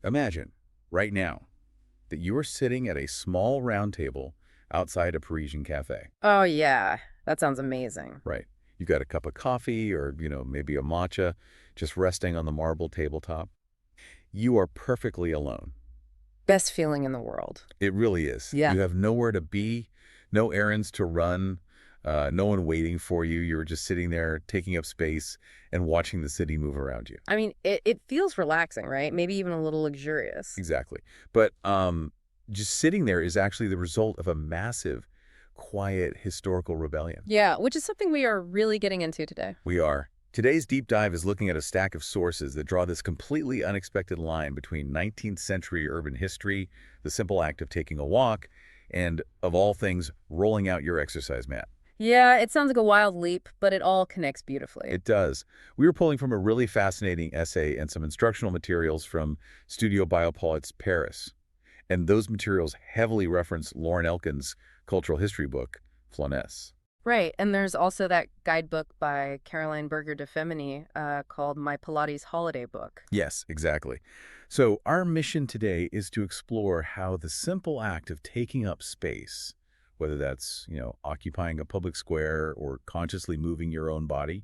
Imagine, right now, that you are sitting at a small round table outside a Parisian cafe. Oh, yeah. That sounds amazing. Right. You got a cup of coffee or, maybe a matcha just resting on the marble tabletop. You are perfectly alone. Best feeling in the world. It really is. Yeah. You have nowhere to be, no errands to run, no one waiting for you. You're just sitting there taking up space and watching the city move around you. I mean, it feels relaxing, right? Maybe even a little luxurious. Exactly. But just sitting there is actually the result of a massive, quiet, historical rebellion. Yeah, which is something we are really getting into today. We are. Today's deep dive is looking at a stack of sources that draw this completely unexpected line between 19th century urban history, the simple act of taking a walk, and, of all things, rolling out your exercise mat. Yeah, it sounds like a wild leap, but it all connects beautifully. It does. We were pulling from a really fascinating essay and some instructional materials from Studio Biopolit's Paris. And those materials heavily reference Lauren Elkin's cultural history book, Flâneuse. Right, and there's also that guidebook by Caroline Berger de Femini called My Pilates Holiday Book. Yes, exactly. So our mission today is to explore how the simple act of taking up space, whether that's, occupying a public square or consciously moving your own body,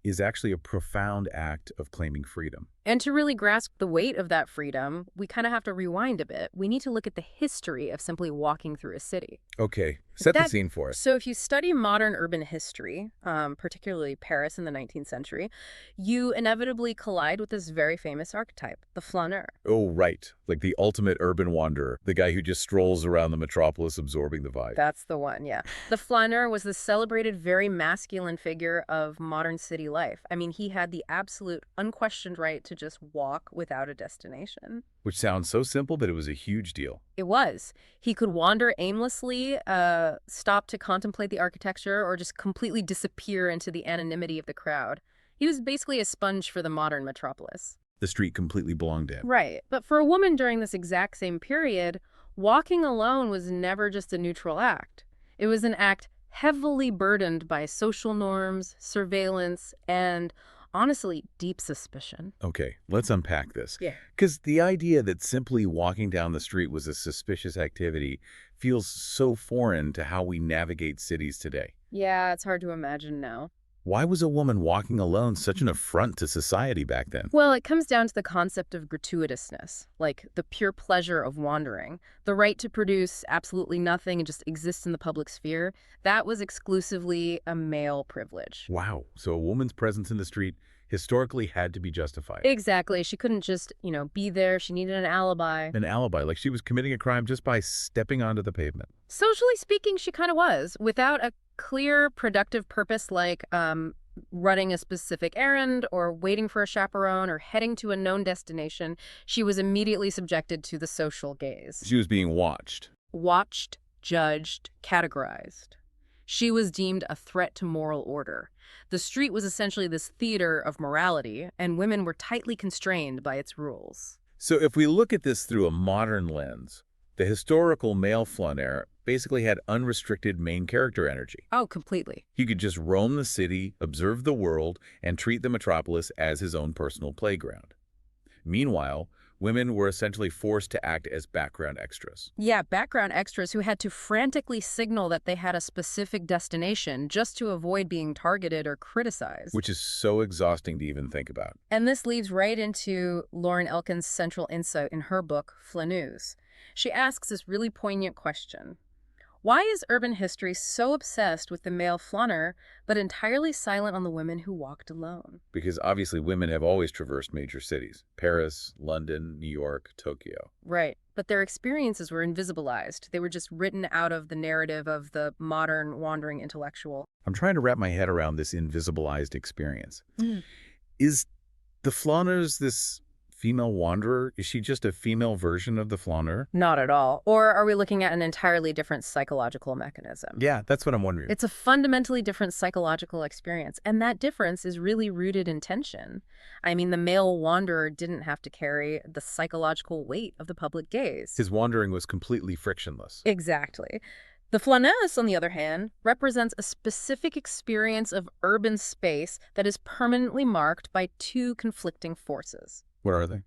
is actually a profound act of claiming freedom. And to really grasp the weight of that freedom, we kind of have to rewind a bit. We need to look at the history of simply walking through a city. Okay, set the scene for us. So if you study modern urban history, particularly Paris in the 19th century, you inevitably collide with this very famous archetype, the flâneur. Oh, right. Like the ultimate urban wanderer, the guy who just strolls around the metropolis absorbing the vibe. That's the one, yeah. The flâneur was the celebrated, very masculine figure of modern city life. I mean, he had the absolute, unquestioned right to just walk without a destination. Which sounds so simple, but it was a huge deal. It was. He could wander aimlessly, stop to contemplate the architecture, or just completely disappear into the anonymity of the crowd. He was basically a sponge for the modern metropolis. The street completely belonged to him. Right. But for a woman during this exact same period, walking alone was never just a neutral act. It was an act heavily burdened by social norms, surveillance, and honestly, deep suspicion. Okay, let's unpack this. Yeah. Because the idea that simply walking down the street was a suspicious activity feels so foreign to how we navigate cities today. Yeah, it's hard to imagine now. Why was a woman walking alone such an affront to society back then? Well, it comes down to the concept of gratuitousness, like the pure pleasure of wandering. The right to produce absolutely nothing and just exist in the public sphere, that was exclusively a male privilege. Wow, so a woman's presence in the street historically had to be justified. Exactly. She couldn't just, be there. She needed an alibi. An alibi, like she was committing a crime just by stepping onto the pavement. Socially speaking, she kind of was. Without a clear, productive purpose like running a specific errand or waiting for a chaperone or heading to a known destination, she was immediately subjected to the social gaze. She was being watched. Watched, judged, categorized. She was deemed a threat to moral order. The street was essentially this theater of morality, and women were tightly constrained by its rules. So if we look at this through a modern lens, the historical male flâneur basically had unrestricted main character energy. Oh, completely. He could just roam the city, observe the world, and treat the metropolis as his own personal playground. Meanwhile, women were essentially forced to act as background extras. Yeah, background extras who had to frantically signal that they had a specific destination just to avoid being targeted or criticized. Which is so exhausting to even think about. And this leads right into Lauren Elkin's central insight in her book, Flâneuse. She asks this really poignant question. Why is urban history so obsessed with the male flâneur, but entirely silent on the women who walked alone? Because obviously women have always traversed major cities. Paris, London, New York, Tokyo. Right. But their experiences were invisibilized. They were just written out of the narrative of the modern wandering intellectual. I'm trying to wrap my head around this invisibilized experience. Is the flâneuse this female wanderer? Is she just a female version of the flâneur? Not at all. Or are we looking at an entirely different psychological mechanism? Yeah, that's what I'm wondering. It's a fundamentally different psychological experience, and that difference is really rooted in tension. I mean, the male wanderer didn't have to carry the psychological weight of the public gaze. His wandering was completely frictionless. Exactly. The flâneuse, on the other hand, represents a specific experience of urban space that is permanently marked by two conflicting forces. What are they?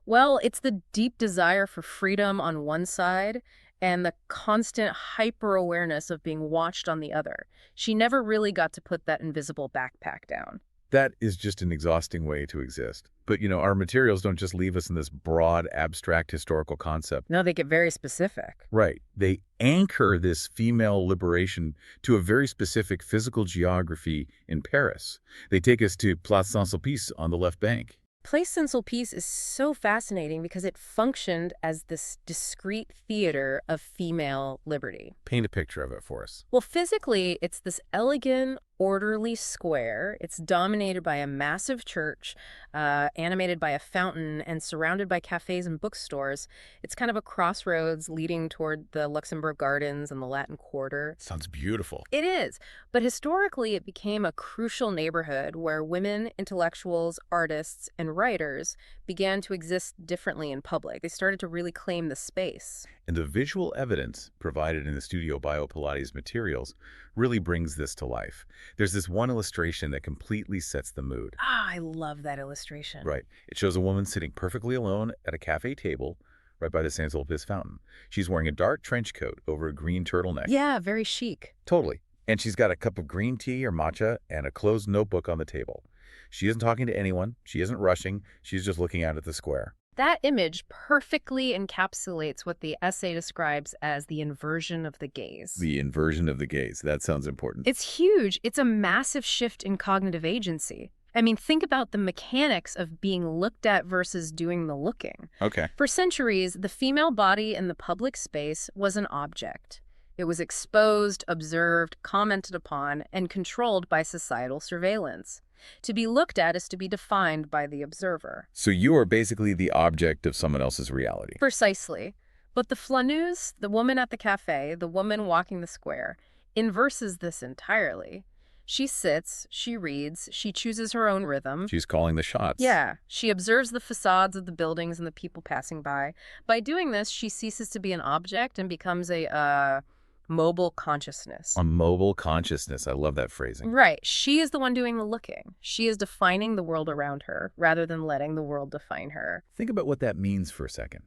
Well, it's the deep desire for freedom on one side and the constant hyper-awareness of being watched on the other. She never really got to put that invisible backpack down. That is just an exhausting way to exist. But, our materials don't just leave us in this broad, abstract historical concept. No, they get very specific. Right. They anchor this female liberation to a very specific physical geography in Paris. They take us to Place Saint-Sulpice on the left bank. Place Saint-Sulpice is so fascinating because it functioned as this discrete theater of female liberty. Paint a picture of it for us. Well, physically, it's this elegant, orderly square. It's dominated by a massive church, animated by a fountain, and surrounded by cafes and bookstores. It's kind of a crossroads leading toward the Luxembourg Gardens and the Latin Quarter. Sounds beautiful. It is, but historically it became a crucial neighborhood where women, intellectuals, artists, and writers began to exist differently in public. They started to really claim the space. And the visual evidence provided in the Studio Bio Pilates materials really brings this to life. There's this one illustration that completely sets the mood. Ah, I love that illustration. Right. It shows a woman sitting perfectly alone at a cafe table right by the Saint-Sulpice fountain. She's wearing a dark trench coat over a green turtleneck. Yeah, very chic. Totally. And she's got a cup of green tea or matcha and a closed notebook on the table. She isn't talking to anyone. She isn't rushing. She's just looking out at the square. That image perfectly encapsulates what the essay describes as the inversion of the gaze. The inversion of the gaze. That sounds important. It's huge. It's a massive shift in cognitive agency. I mean, think about the mechanics of being looked at versus doing the looking. Okay. For centuries, the female body in the public space was an object. It was exposed, observed, commented upon, and controlled by societal surveillance. To be looked at is to be defined by the observer. So you are basically the object of someone else's reality. Precisely. But the flâneuse, the woman at the cafe, the woman walking the square, inverses this entirely. She sits, she reads, she chooses her own rhythm. She's calling the shots. Yeah, she observes the facades of the buildings and the people passing by. By doing this, she ceases to be an object and becomes a mobile consciousness. A mobile consciousness. I love that phrasing. Right. She is the one doing the looking. She is defining the world around her rather than letting the world define her. Think about what that means for a second.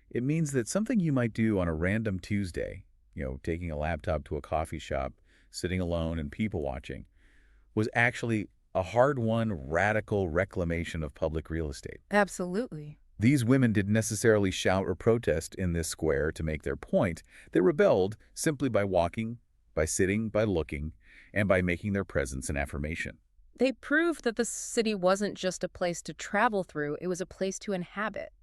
It means that something you might do on a random Tuesday, taking a laptop to a coffee shop, sitting alone and people watching, was actually a hard-won, radical reclamation of public real estate. Absolutely. These women didn't necessarily shout or protest in this square to make their point. They rebelled simply by walking, by sitting, by looking, and by making their presence an affirmation. They proved that the city wasn't just a place to travel through, it was a place to inhabit.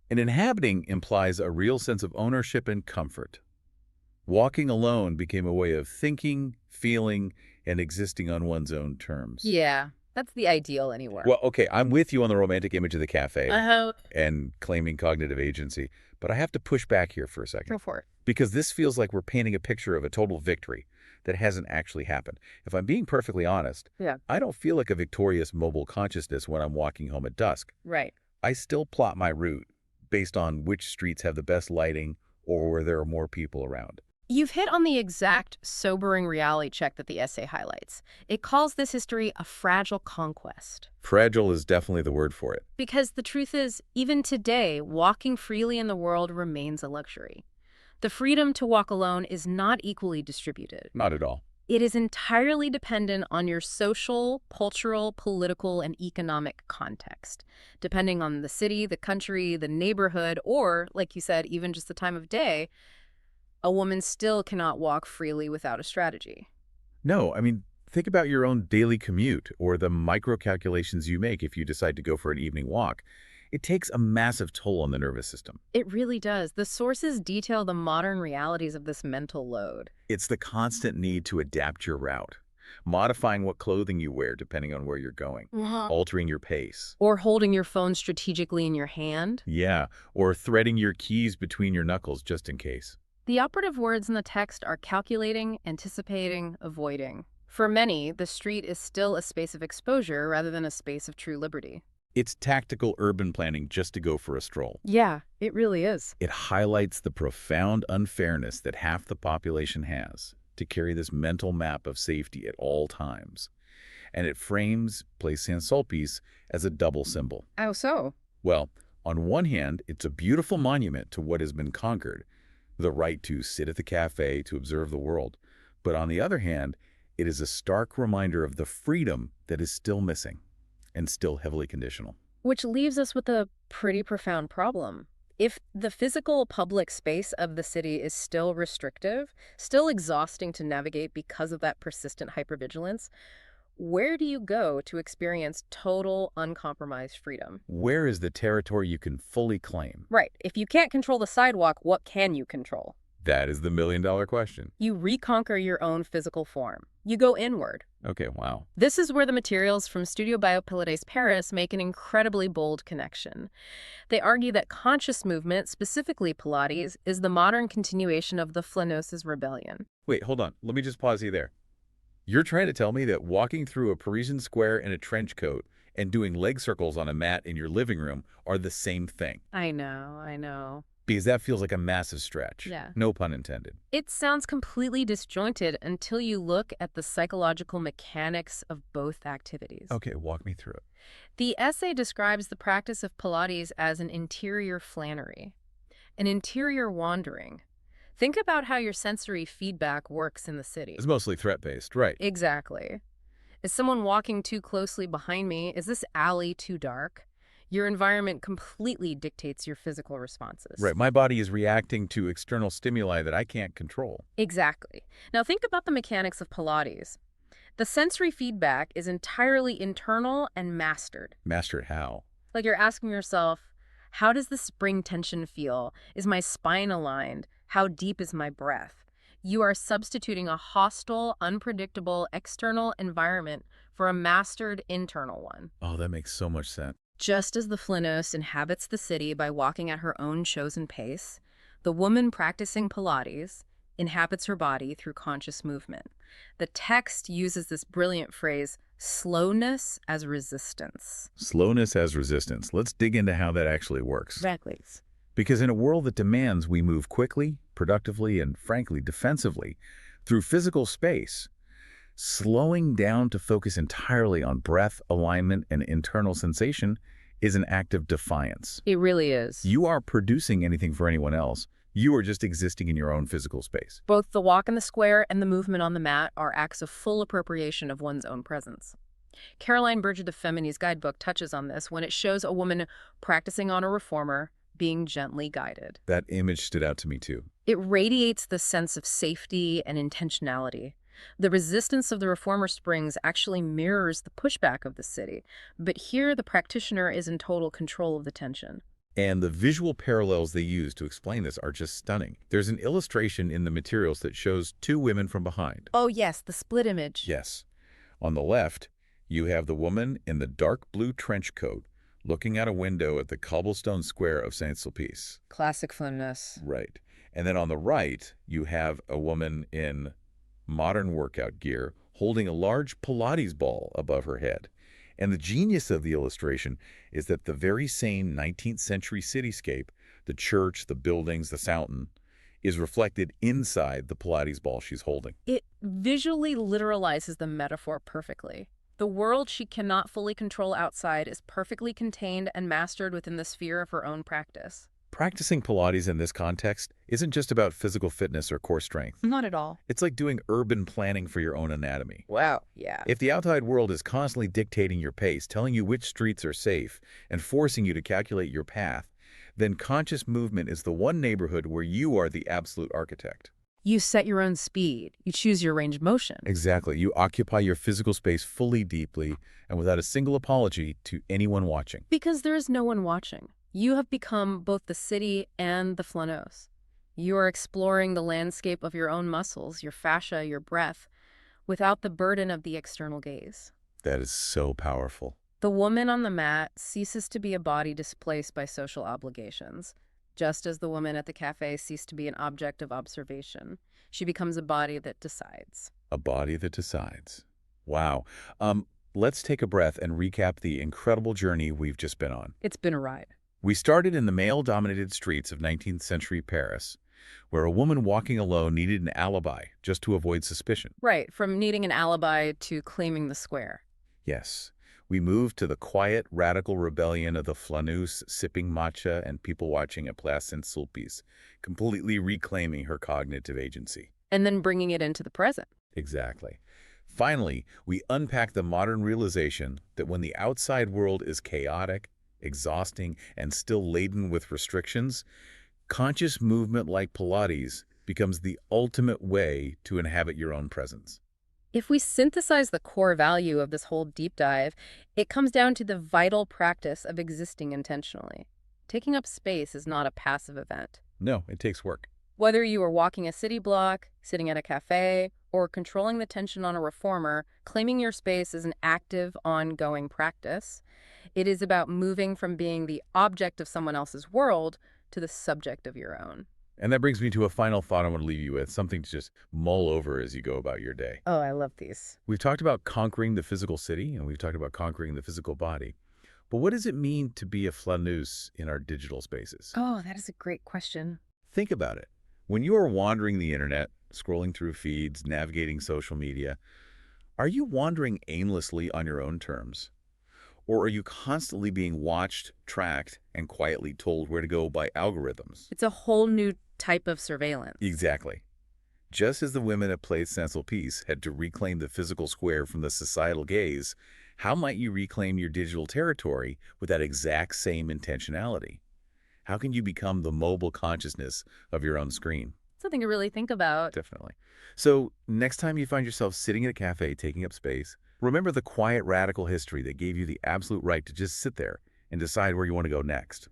And inhabiting implies a real sense of ownership and comfort. Walking alone became a way of thinking, feeling, and existing on one's own terms. Yeah, that's the ideal anywhere. Well, okay, I'm with you on the romantic image of the cafe Uh-huh. and claiming cognitive agency, but I have to push back here for a second. Go for it. Because this feels like we're painting a picture of a total victory that hasn't actually happened. If I'm being perfectly honest, Yeah. I don't feel like a victorious mobile consciousness when I'm walking home at dusk. Right. I still plot my route based on which streets have the best lighting or where there are more people around. You've hit on the exact sobering reality check that the essay highlights. It calls this history a fragile conquest. Fragile is definitely the word for it. Because the truth is, even today, walking freely in the world remains a luxury. The freedom to walk alone is not equally distributed. Not at all. It is entirely dependent on your social, cultural, political, and economic context, depending on the city, the country, the neighborhood, or, like you said, even just the time of day. A woman still cannot walk freely without a strategy. No, I mean, think about your own daily commute or the micro calculations you make if you decide to go for an evening walk. It takes a massive toll on the nervous system. It really does. The sources detail the modern realities of this mental load. It's the constant need to adapt your route, modifying what clothing you wear depending on where you're going, altering your pace. Or holding your phone strategically in your hand. Yeah, or threading your keys between your knuckles just in case. The operative words in the text are calculating, anticipating, avoiding. For many, the street is still a space of exposure rather than a space of true liberty. It's tactical urban planning just to go for a stroll. Yeah, it really is. It highlights the profound unfairness that half the population has to carry this mental map of safety at all times. And it frames Place Saint-Sulpice as a double symbol. How so? Well, On one hand, it's a beautiful monument to what has been conquered, the right to sit at the cafe to observe the world. But on the other hand, it is a stark reminder of the freedom that is still missing and still heavily conditional. Which leaves us with a pretty profound problem. If the physical public space of the city is still restrictive, still exhausting to navigate because of that persistent hypervigilance, where do you go to experience total, uncompromised freedom? Where is the territory you can fully claim? Right. If you can't control the sidewalk, what can you control? That is the million-dollar question. You reconquer your own physical form. You go inward. Okay, wow. This is where the materials from Studio Pilates Paris make an incredibly bold connection. They argue that conscious movement, specifically Pilates, is the modern continuation of the Flâneuse's rebellion. Wait, hold on. Let me just pause you there. You're trying to tell me that walking through a Parisian square in a trench coat and doing leg circles on a mat in your living room are the same thing? I know. Because that feels like a massive stretch. Yeah. No pun intended. It sounds completely disjointed until you look at the psychological mechanics of both activities. Okay, walk me through it. The essay describes the practice of Pilates as an interior flânerie, an interior wandering. Think about how your sensory feedback works in the city. It's mostly threat-based, right? Exactly. Is someone walking too closely behind me? Is this alley too dark? Your environment completely dictates your physical responses. Right, my body is reacting to external stimuli that I can't control. Exactly. Now think about the mechanics of Pilates. The sensory feedback is entirely internal and mastered. Mastered how? Like you're asking yourself, how does the spring tension feel? Is my spine aligned? How deep is my breath? You are substituting a hostile, unpredictable external environment for a mastered internal one. Oh, that makes so much sense. Just as the Flâneuse inhabits the city by walking at her own chosen pace, the woman practicing Pilates inhabits her body through conscious movement. The text uses this brilliant phrase, slowness as resistance. Slowness as resistance. Let's dig into how that actually works. Exactly. Because in a world that demands we move quickly, productively, and frankly, defensively through physical space, slowing down to focus entirely on breath, alignment, and internal sensation is an act of defiance. It really is. You aren't producing anything for anyone else. You are just existing in your own physical space. Both the walk in the square and the movement on the mat are acts of full appropriation of one's own presence. Caroline Berger de Femini's guidebook touches on this when it shows a woman practicing on a reformer being gently guided. That image stood out to me too. It radiates the sense of safety and intentionality. The resistance of the reformer springs actually mirrors the pushback of the city, but here the practitioner is in total control of the tension. And the visual parallels they use to explain this are just stunning. There's an illustration in the materials that shows two women from behind. Oh yes, the split image. Yes. On the left, you have the woman in the dark blue trench coat looking out a window at the cobblestone square of Saint-Sulpice. Classic Flâneuse. Right. And then on the right, you have a woman in modern workout gear holding a large Pilates ball above her head. And the genius of the illustration is that the very same 19th century cityscape, the church, the buildings, the fountain, is reflected inside the Pilates ball she's holding. It visually literalizes the metaphor perfectly. The world she cannot fully control outside is perfectly contained and mastered within the sphere of her own practice. Practicing Pilates in this context isn't just about physical fitness or core strength. Not at all. It's like doing urban planning for your own anatomy. Wow, yeah. If the outside world is constantly dictating your pace, telling you which streets are safe, and forcing you to calculate your path, then conscious movement is the one neighborhood where you are the absolute architect. You set your own speed. You choose your range of motion. Exactly. You occupy your physical space fully, deeply, and without a single apology to anyone watching. Because there is no one watching. You have become both the city and the Flâneuse. You are exploring the landscape of your own muscles, your fascia, your breath, without the burden of the external gaze. That is so powerful. The woman on the mat ceases to be a body displaced by social obligations, just as the woman at the cafe ceased to be an object of observation. She becomes a body that decides. A body that decides. Wow. Let's take a breath and recap the incredible journey we've just been on. It's been a ride. We started in the male-dominated streets of 19th century Paris, where a woman walking alone needed an alibi just to avoid suspicion. Right, from needing an alibi to claiming the square. Yes. We moved to the quiet, radical rebellion of the Flâneuse sipping matcha and people watching at Place Saint-Sulpice, completely reclaiming her cognitive agency. And then bringing it into the present. Exactly. Finally, we unpack the modern realization that when the outside world is chaotic, exhausting, and still laden with restrictions, conscious movement like Pilates becomes the ultimate way to inhabit your own presence. If we synthesize the core value of this whole deep dive, it comes down to the vital practice of existing intentionally. Taking up space is not a passive event. No, it takes work. Whether you are walking a city block, sitting at a cafe, or controlling the tension on a reformer, claiming your space is an active, ongoing practice. It is about moving from being the object of someone else's world to the subject of your own. And that brings me to a final thought I want to leave you with, something to just mull over as you go about your day. Oh, I love these. We've talked about conquering the physical city, and we've talked about conquering the physical body. But what does it mean to be a flâneuse in our digital spaces? Oh, that is a great question. Think about it. When you are wandering the internet, scrolling through feeds, navigating social media, are you wandering aimlessly on your own terms? Or are you constantly being watched, tracked, and quietly told where to go by algorithms? It's a whole new type of surveillance. Exactly. Just as the women at Place Saint-Sulpice had to reclaim the physical square from the societal gaze, how might you reclaim your digital territory with that exact same intentionality? How can you become the mobile consciousness of your own screen? Something to really think about. Definitely. So next time you find yourself sitting at a cafe taking up space, remember the quiet, radical history that gave you the absolute right to just sit there and decide where you want to go next.